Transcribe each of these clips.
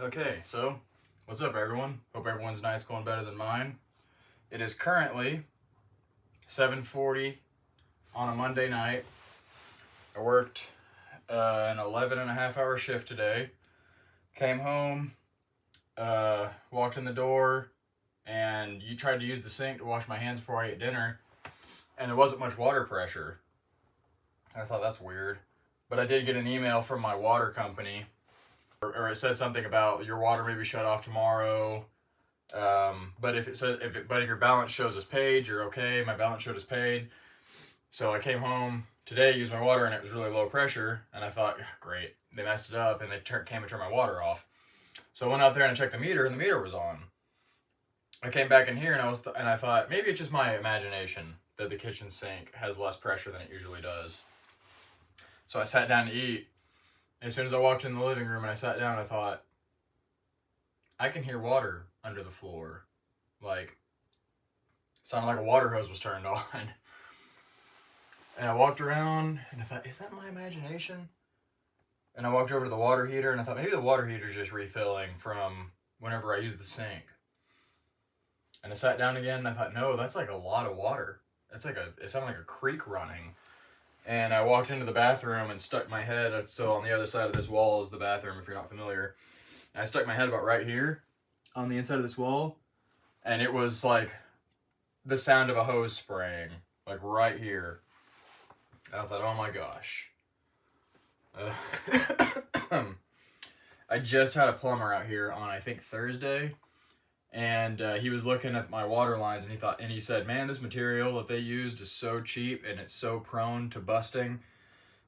Okay, so what's up, everyone? Hope everyone's night's going better than mine. It is currently 7:40 on a Monday night. I worked an 11 and a half hour shift today. Came home, walked in the door, and you tried to use the sink to wash my hands before I ate dinner, and there wasn't much water pressure. I thought that's weird, but I did get an email from my water company, or it said something about your water may be shut off tomorrow. But if your balance shows as paid, you're okay. My balance showed as paid, so I came home today, used my water, and it was really low pressure. And I thought, great, they messed it up, and they came and turned my water off. So I went out there and I checked the meter, and the meter was on. I came back in here and I thought maybe it's just my imagination that the kitchen sink has less pressure than it usually does. So I sat down to eat. As soon as I walked in the living room and I sat down, I thought, I can hear water under the floor. Like, sounded like a water hose was turned on. And I walked around and I thought, is that my imagination? And I walked over to the water heater and I thought, maybe the water heater's just refilling from whenever I use the sink. And I sat down again and I thought, no, that's like a lot of water. It sounded like a creek running. And I walked into the bathroom and stuck my head, so on the other side of this wall is the bathroom, if you're not familiar. And I stuck my head about right here on the inside of this wall, and it was like the sound of a hose spraying, like right here. I thought, oh my gosh. I just had a plumber out here on, I think, Thursday, and he was looking at my water lines, and he said, man, this material that they used is so cheap and it's so prone to busting.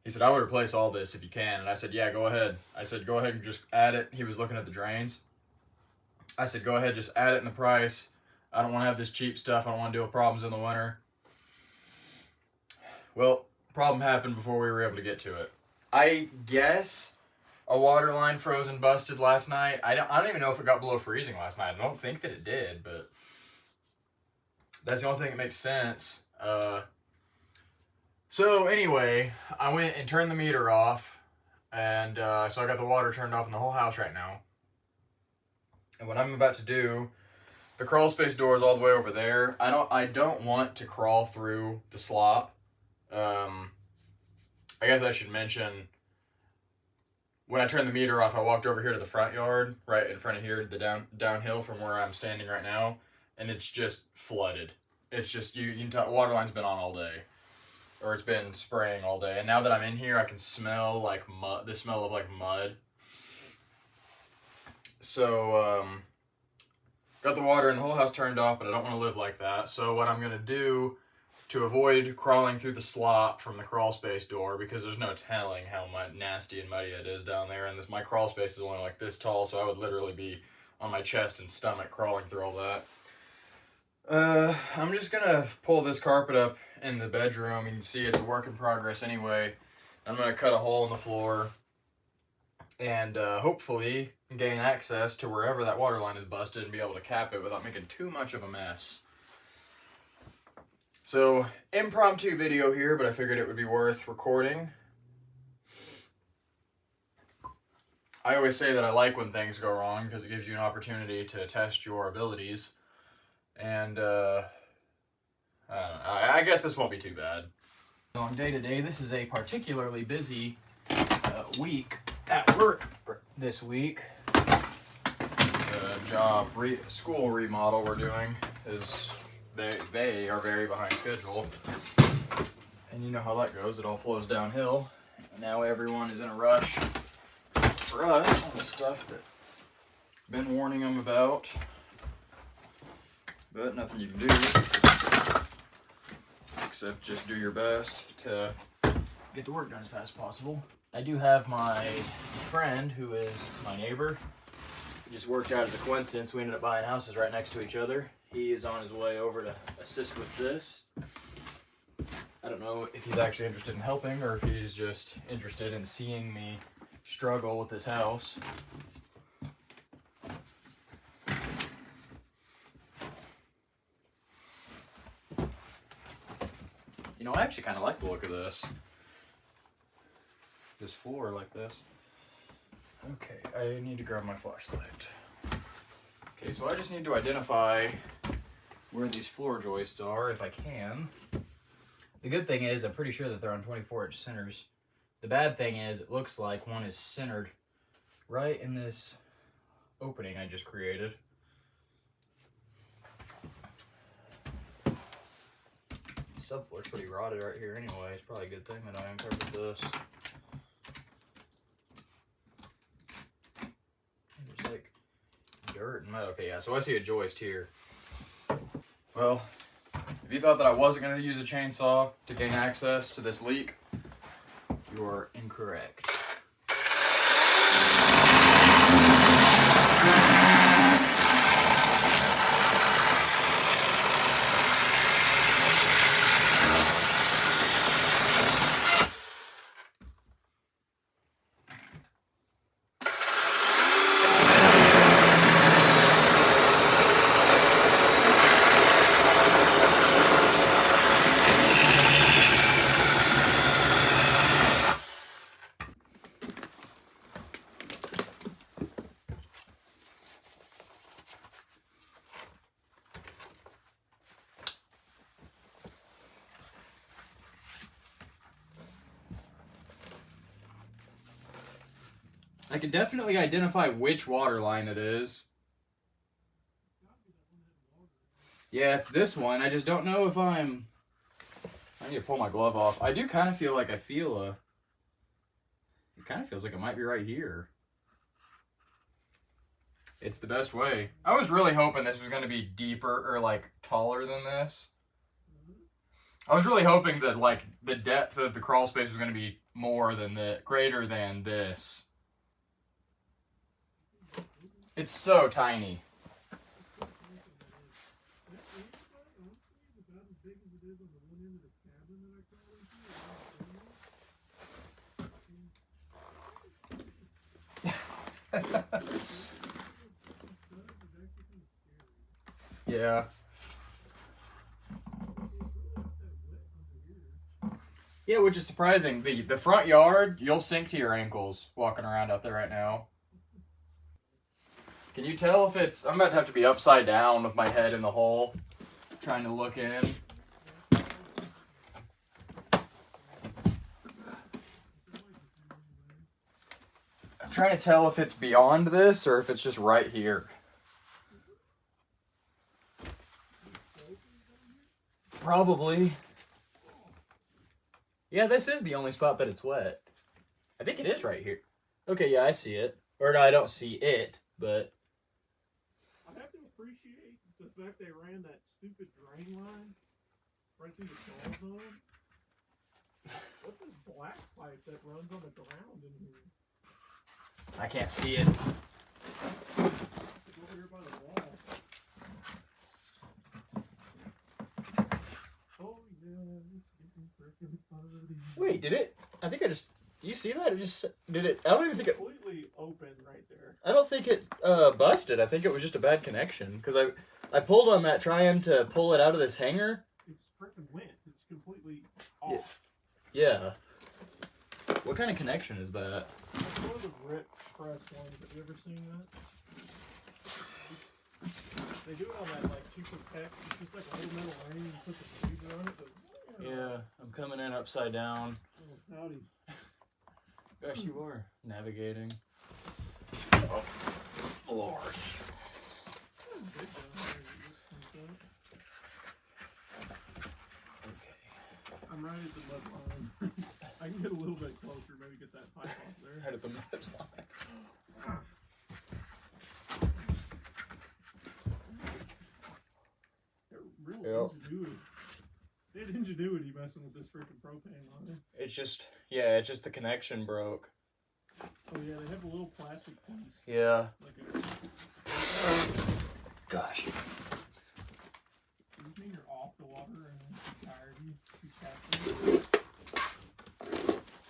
He said, I would replace all this if you can. And I said, yeah, go ahead. I said, go ahead and just add it. He was looking at the drains. I said, go ahead, just add it in the price. I don't want to have this cheap stuff. I don't want to deal with problems in the winter. Well, problem happened before we were able to get to it. I guess a water line froze and busted last night. I don't even know if it got below freezing last night. I don't think that it did, but that's the only thing that makes sense. So anyway, I went and turned the meter off, and so I got the water turned off in the whole house right now. And what I'm about to do, the crawl space door is all the way over there. I don't want to crawl through the slop. I guess I should mention, when I turned the meter off, I walked over here to the front yard, right in front of here, the downhill from where I'm standing right now, and it's just flooded. It's just, you can tell, water line's been on all day, or it's been spraying all day. And now that I'm in here, I can smell like mud, the smell of like mud. So, got the water in the whole house turned off, but I don't want to live like that. So what I'm gonna do to avoid crawling through the slop from the crawl space door, because there's no telling how nasty and muddy it is down there, and my crawl space is only like this tall, so I would literally be on my chest and stomach crawling through all that. I'm just gonna pull this carpet up in the bedroom. You can see it's a work in progress anyway. I'm gonna cut a hole in the floor and hopefully gain access to wherever that water line is busted and be able to cap it without making too much of a mess. So, impromptu video here, but I figured it would be worth recording. I always say that I like when things go wrong because it gives you an opportunity to test your abilities. And, I guess this won't be too bad. On day to day, this is a particularly busy week at work this week. The school remodel we're doing is... They are very behind schedule, and you know how that goes. It all flows downhill. And now everyone is in a rush for us on the stuff that I've been warning them about, but nothing you can do except just do your best to get the work done as fast as possible. I do have my friend who is my neighbor. It just worked out as a coincidence. We ended up buying houses right next to each other. He is on his way over to assist with this. I don't know if he's actually interested in helping or if he's just interested in seeing me struggle with this house. You know, I actually kind of like the look of this floor like this. Okay, I need to grab my flashlight. Okay, so I just need to identify where these floor joists are, if I can. The good thing is, I'm pretty sure that they're on 24-inch centers. The bad thing is, it looks like one is centered right in this opening I just created. Subfloor's pretty rotted right here anyway. It's probably a good thing that I uncovered this. There's like dirt and mud. Okay, yeah, so I see a joist here. Well, if you thought that I wasn't going to use a chainsaw to gain access to this leak, you are incorrect. I can definitely identify which water line it is. Yeah, it's this one. I just don't know if I need to pull my glove off. I do kind of feel like it kind of feels like it might be right here. It's the best way. I was really hoping this was going to be deeper or like taller than this. I was really hoping that like the depth of the crawl space was going to be greater than this. It's so tiny. Yeah. Yeah, which is surprising. The front yard, you'll sink to your ankles walking around out there right now. Can you tell if it's... I'm about to have to be upside down with my head in the hole, trying to look in. I'm trying to tell if it's beyond this or if it's just right here. Probably. Yeah, this is the only spot that it's wet. I think it is right here. Okay, yeah, I see it. Or no, I don't see it, but... I have to appreciate the fact they ran that stupid drain line right through the crawl zone. What's this black pipe that runs on the ground in here? I can't see it. It's over here by the wall. Oh yeah, it's getting freaking funny. Wait, did it? I think I just... Do you see that? It just... Did it... I don't even think it... Completely open right there. I don't think it busted. I think it was just a bad connection. Because I pulled on that trying to pull it out of this hanger. It's freaking went. It's completely off. Yeah. What kind of connection is that? It's one of the rip press ones. Have you ever seen that? They do it on that like cheaper tech. It's just like a little metal ring. You put the tweezer on it. But, Yeah, I'm coming in upside down. oh, howdy. Gosh, you are navigating. Oh, Lord. Okay. I'm right at the mud line. I can get a little bit closer, maybe get that pipe off there. Right at the mud line. Real ingenuity. They had ingenuity messing with this freaking propane line. It's just the connection broke. Oh yeah, they have a little plastic piece. Yeah. Like Gosh. Does this mean you're off the water and tired? You captured?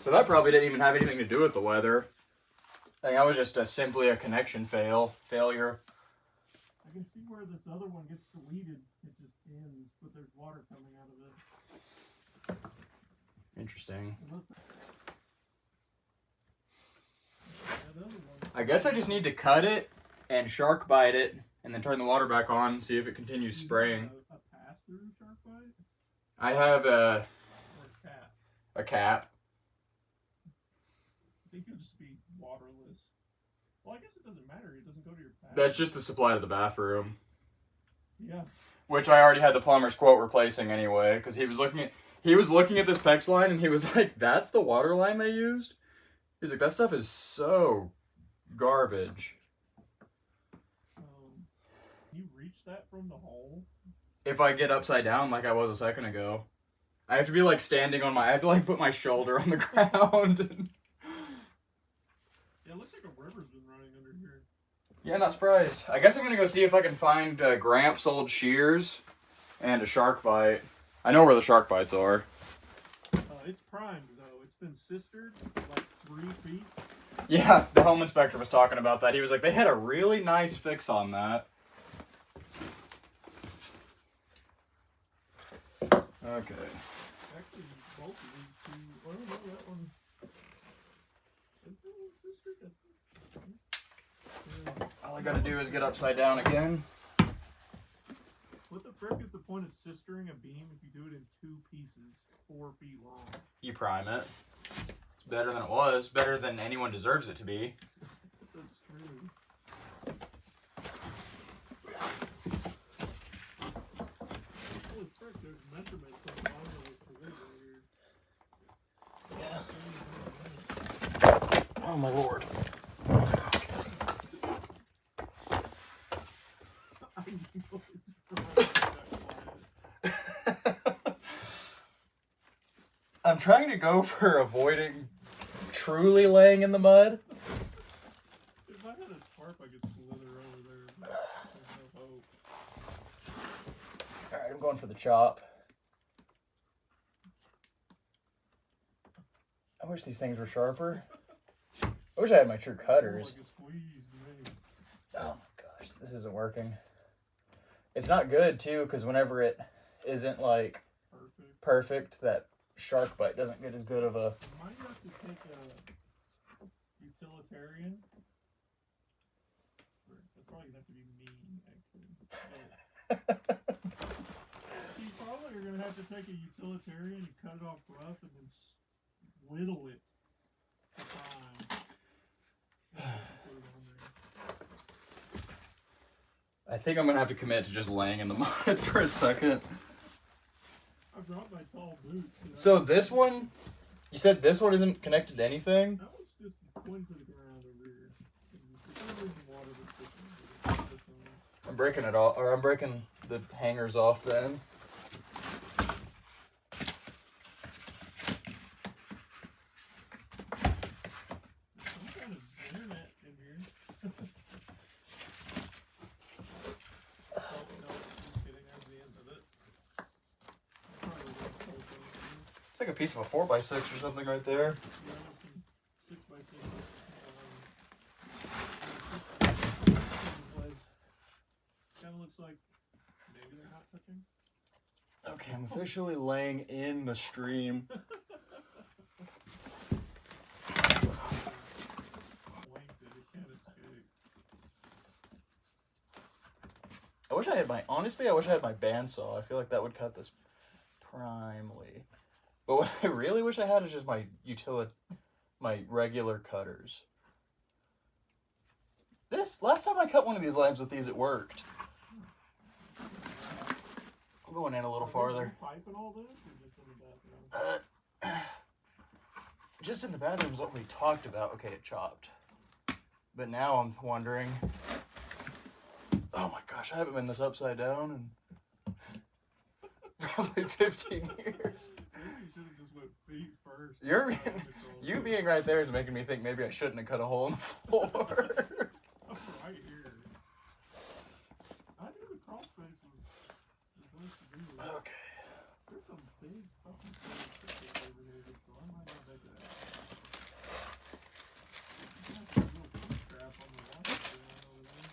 So that probably didn't even have anything to do with the weather. I think that was just simply a connection failure. I can see where this other one gets deleted. It just ends, but there's water coming out of it. Interesting. the other one. I guess I just need to cut it and shark bite it, and then turn the water back on and see if it continues spraying. A pass-through shark bite? I have Or a cap? a cap. I think it'll just be waterless. Well, I guess it doesn't matter. It doesn't go to your pass. That's just the supply to the bathroom. Yeah. Which I already had the plumber's quote replacing anyway, because he was looking at this PEX line and he was like, "That's the water line they used?" He's like, "That stuff is so garbage." You reach that from the hole? If I get upside down like I was a second ago, I have to be like standing on I have to like put my shoulder on the ground. Yeah, it looks like a river's been running under here. Yeah, not surprised. I guess I'm gonna go see if I can find Gramps' old shears and a shark bite. I know where the shark bites are. It's primed though. It's been sistered like 3 feet. Yeah, the home inspector was talking about that. He was like, they had a really nice fix on that. Okay. Actually, both of these two. Oh no, that one. Is that one sistered? Yeah. All I gotta do is get upside down again. What the frick is the point of sistering a beam if you do it in 2 pieces, 4 feet long? You prime it. It's better than it was. Better than anyone deserves it to be. That's true. Holy frick, there's measurements on the bottom of the river here. Yeah. Oh my lord. I know it's I'm trying to go for avoiding truly laying in the mud. If I had a tarp, I could slither over there. But there's no hope. Alright, I'm going for the chop. I wish these things were sharper. I wish I had my true cutters. Like a squeeze, man. Oh my gosh, this isn't working. It's not good too, because whenever it isn't like perfect, that shark bite doesn't get as good of a... You might have to take a utilitarian. That's probably gonna have to be mean, actually. You probably are gonna have to take a utilitarian and cut it off rough and then whittle it to prime. I think I'm gonna have to commit to just laying in the mud for a second. I brought my tall boots. So this one, you said this one isn't connected to anything? That one's just pointing to the ground over here. There's water that's I'm breaking it off, or I'm breaking the hangers off then. some kind of internet in here. Oh, no, just kidding. That's the end of it. Probably the whole thing. It's like a piece of a 4x6 or something right there. Yeah, some 6x6. Kind of looks like maybe they're not touching. Okay, I'm officially laying in the stream. Honestly, I wish I had my bandsaw. I feel like that would cut this primely. But what I really wish I had is just my regular cutters. Last time I cut one of these lines with these, it worked. I'm going in a little farther. Pipe and all this, or just in the bathroom? Just in the bathroom is what we talked about. Okay, it chopped. But now I'm wondering... Oh my gosh, I haven't been this upside down in probably 15 years. Maybe you should have just went feet first. You being right there is making me think maybe I shouldn't have cut a hole in the floor. Right here. I knew the Crawlspace was nice to do. Okay. There's some big fucking things over there, so I might not make it out. There's a little push strap on the water stand over there.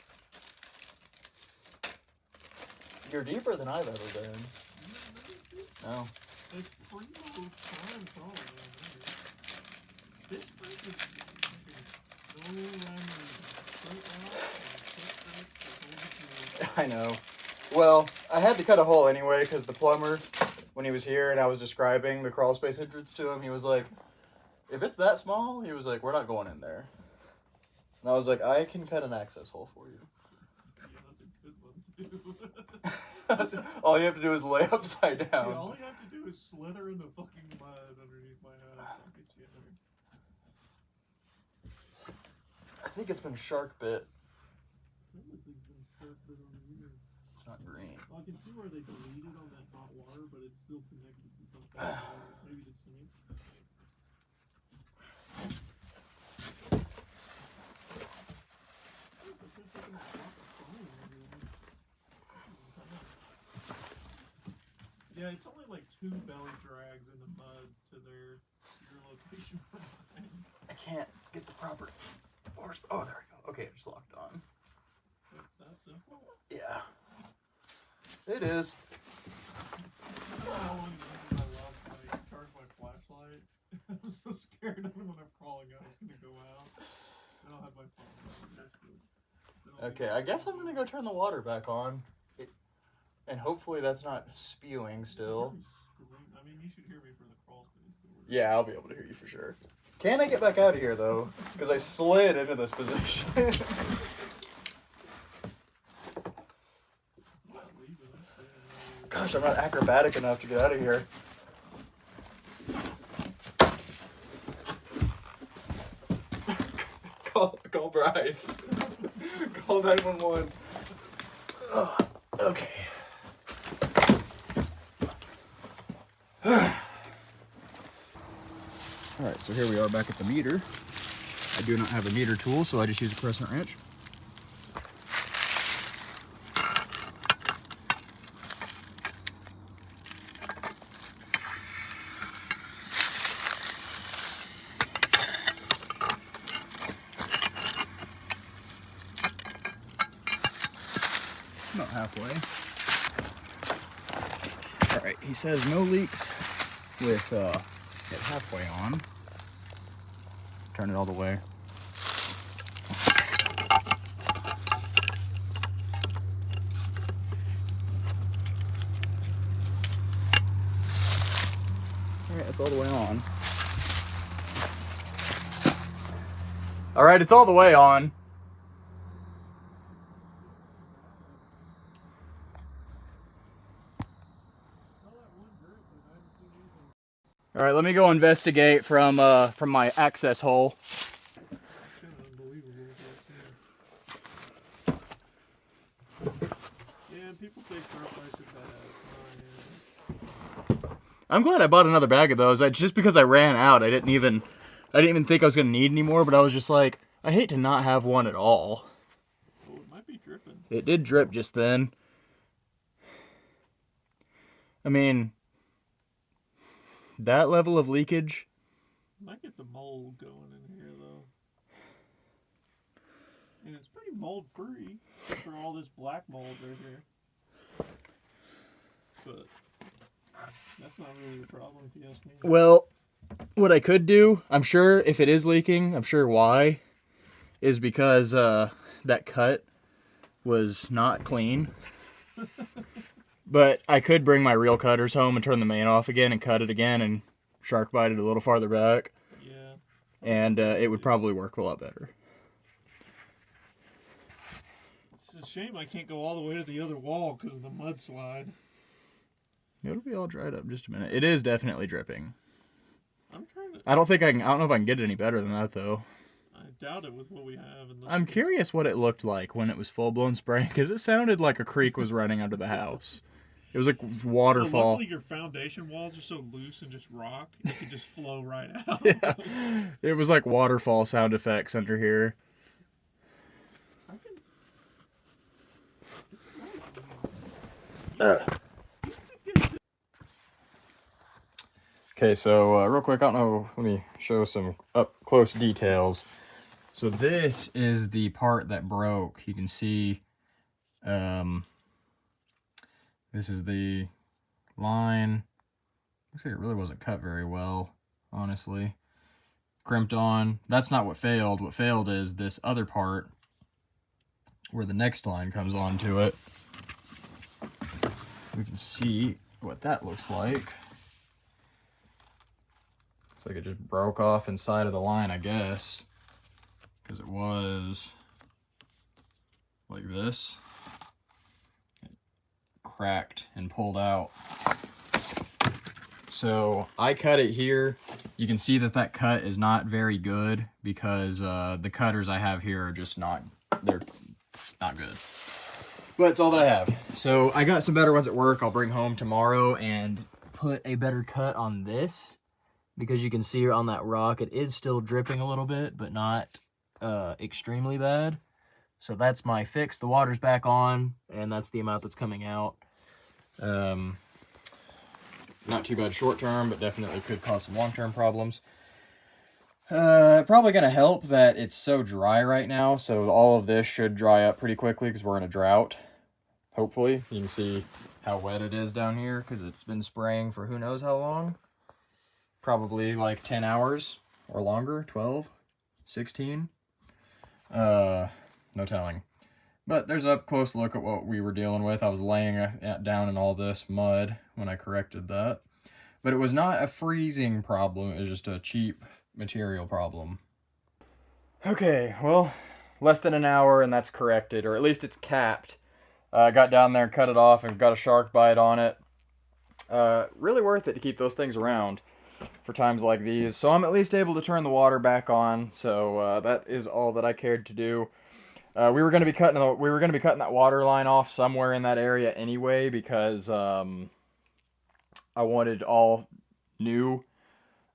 You're deeper than I've ever been. No. It's primo prime crawling down there. This thing is fucking No rhyme or reason. Straight out and quick I know. Well, I had to cut a hole anyway because the plumber, when he was here and I was describing the crawlspace entrance to him, he was like, if it's that small, he was like, we're not going in there. And I was like, I can cut an access hole for you. Yeah, that's a good one, too. All you have to do is lay upside down. Yeah, all you have to do is slither in the fucking mud underneath my house. I'll get you in there. I think it's been shark bit. Everything's been sharp bit on here. It's not green. Well, I can see where they deleted on that hot water, but it's still connected to something. Maybe just me. Yeah, it's only like 2 belly drags in the mud to your location from mine. I can't get the proper horse. Oh, there we go. Okay, it's locked on. That's that simple. Yeah. It is. I don't know how long I charge my flashlight. I'm so scared of it when I'm crawling out. It's gonna go out. I don't have my phone. Okay, I guess I'm gonna go turn the water back on. And hopefully that's not spewing still. I mean, you should hear me for the crawl space. Yeah, I'll be able to hear you for sure. Can I get back out of here though? Because I slid into this position. Gosh, I'm not acrobatic enough to get out of here. Call Bryce. Call 911. Oh, okay. Alright, so here we are back at the meter. I do not have a meter tool, so I just use a crescent wrench. About halfway. Alright, he says no leaks with it halfway on. Turn it all the way. Alright, it's all the way on. Alright, it's all the way on. All right, let me go investigate from my access hole. Yeah, people say Crawlspace is badass. I'm glad I bought another bag of those. Just because I ran out, I didn't even think I was gonna need any more. But I was just like, I hate to not have one at all. Well, it might be dripping. It did drip just then. I mean, that level of leakage. Might get the mold going in here though. And it's pretty mold free for all this black mold right here. But that's not really the problem if you ask me. Well, what I could do, I'm sure if it is leaking, I'm sure why, is because that cut was not clean. But I could bring my reel cutters home and turn the main off again and cut it again and shark bite it a little farther back. Yeah. And it would probably work a lot better. It's a shame I can't go all the way to the other wall because of the mudslide. It'll be all dried up in just a minute. It is definitely dripping. I'm trying to... I don't know if I can get it any better than that though. I doubt it with what we have. I'm curious what it looked like when it was full-blown spraying, because it sounded like a creek was running under the house. It was like waterfall. Well, luckily your foundation walls are so loose and just rock, it can just flow right out. Yeah. It was like waterfall sound effects under here. Okay, so real quick, I don't know, let me show some up-close details. So this is the part that broke. You can see this is the line. Looks like it really wasn't cut very well, honestly. crimped on. That's not what failed. What failed is this other part where the next line comes onto it. We can see what that looks like. Looks like it just broke off inside of the line, I guess, because it was like this. It cracked and pulled out. So I cut it here. You can see that that cut is not very good because the cutters I have here are just they're not good. But it's all that I have. So I got some better ones at work I'll bring home tomorrow and put a better cut on this, because you can see on that rock it is still dripping a little bit, but not extremely bad. So that's my fix. The water's back on, and that's the amount that's coming out. Not too bad short term, but definitely could cause some long-term problems. Probably going to help that it's so dry right now, so all of this should dry up pretty quickly because we're in a drought. Hopefully. You can see how wet it is down here because it's been spraying for who knows how long. Probably like 10 hours or longer, 12, 16. No telling. But there's a up close look at what we were dealing with. I was laying down in all this mud when I corrected that. But it was not a freezing problem, it was just a cheap material problem. Okay, well, less than an hour and that's corrected, or at least it's capped. I got down there and cut it off and got a shark bite on it. Really worth it to keep those things around for times like these. So I'm at least able to turn the water back on, so that is all that I cared to do. We were going to be cutting that water line off somewhere in that area anyway, because I wanted all new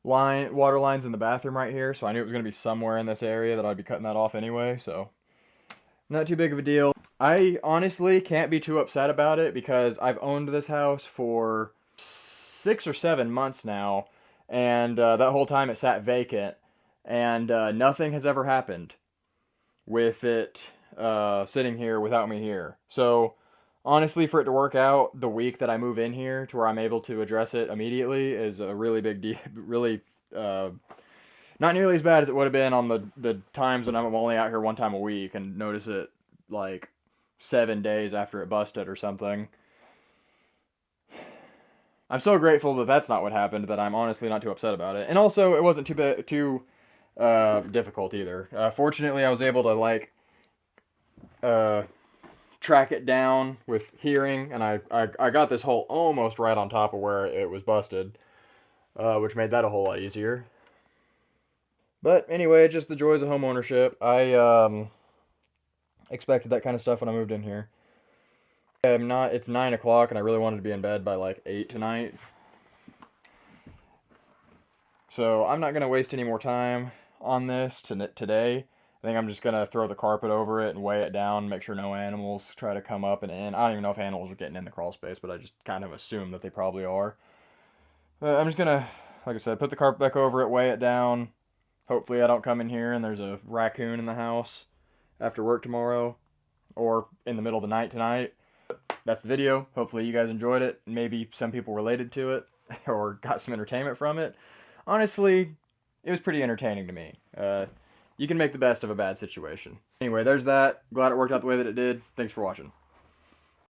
water lines in the bathroom right here, so I knew it was going to be somewhere in this area that I'd be cutting that off anyway, so not too big of a deal. I honestly can't be too upset about it because I've owned this house for 6 or 7 months now, and that whole time it sat vacant, and nothing has ever happened with it sitting here without me here. So honestly, for it to work out the week that I move in here to where I'm able to address it immediately is a really big deal. Really not nearly as bad as it would have been on the times when I'm only out here one time a week and notice it like 7 days after it busted or something. I'm so grateful that that's not what happened, that I'm honestly not too upset about it. And also, it wasn't too difficult either. Fortunately, I was able to like track it down with hearing, and I got this hole almost right on top of where it was busted, which made that a whole lot easier. But anyway, just the joys of home ownership. I expected that kind of stuff when I moved in here. It's 9 o'clock, and I really wanted to be in bed by like 8 tonight. So I'm not going to waste any more time on this today. I think I'm just going to throw the carpet over it and weigh it down, make sure no animals try to come up and in. I don't even know if animals are getting in the crawl space, but I just kind of assume that they probably are. I'm just going to, like I said, put the carpet back over it, weigh it down. Hopefully I don't come in here and there's a raccoon in the house after work tomorrow or in the middle of the night tonight. That's the video. Hopefully you guys enjoyed it. Maybe some people related to it or got some entertainment from it. Honestly, it was pretty entertaining to me. You can make the best of a bad situation. Anyway, there's that. Glad it worked out the way that it did. Thanks for watching.